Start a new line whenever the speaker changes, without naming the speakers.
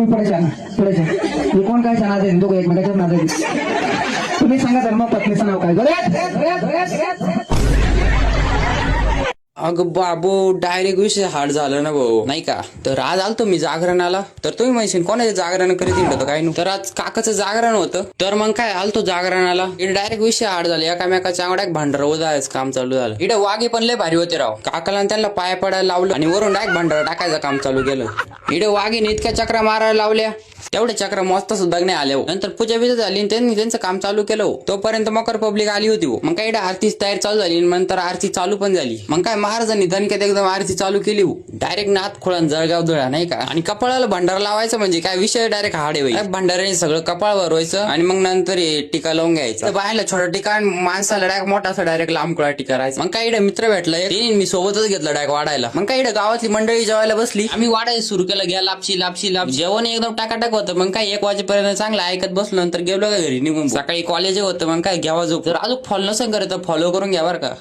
तुम्ही पुढे मी कोण काय नाच आहे दोघं एकमेकाच्याच नाच आहे तुम्ही सांगा तर मग पत्नीचं नाव काय
अगं बाबू डायरेक्ट विषय हार्ड झालं ना भाऊ नाही का. तर आज आलतो मी जागरणाला तर तुम्ही म्हणशील कोणाचे जागरण करीत होतं काय तर आज काकाचं जागरण होतं तर मग काय आलतो जागरणाला इकडे डायरेक्ट विषय हार्ड झाले एकामेकाच्या अंगड्यात भांडर उदायच काम चालू झालं. इकडे वाघे पण लय भारी होते राव काकाला त्यांना पाया पडायला लावलं आणि वरून डायरेक्ट भांडार टाकायचं काम चालू केलं. इकडे वाघीने इतक्या चक्रा मारायला लावल्या तेवढ्या चक्र मोजता सुद्धा नाही आल्या. नंतर पूजा बिजा झाली त्यांनी त्यांचं काम चालू केलं. तोपर्यंत मकर पब्लिक आली होती. मग काय आरतीच तयार चालू झाली नंतर आरती चालू पण झाली. मग काय महाराजांनी दणक्यात एकदम आरती चालू केली. डायरेक्ट नाथ खोळान जळगाव धुळा नाही का. आणि कपाळाला भंडारा लावायचं म्हणजे काय विषय डायरेक्ट हाड आहे. भंडाऱ्याने सगळं कपाळ भरवायचं आणि मग नंतर टीका लावून घ्यायचं. बायला छोटा टीका माणसाला डायरेक्ट मोठा असं डायरेक्ट लांब खोळा टीका राहायचं. मग काय मित्र भेटला मी सोबतच घेतलं डायरेक्ट वाढायला. मग काय गावातली मंडळी जेवायला बसली आम्ही वाढायला सुरू केलं. घ्या लापशी लापशी लाप जेवण एकदम टाकाटाक होतं. मग काय 1 वाजेपर्यंत चांगलं ऐकत बसलो नंतर गेलो का घरी निघून. सकाळी कॉलेज होतं मग काय घ्यावा झोप. जर अजून फॉलो नसेल करत तर फॉलो करून घ्या बरं का.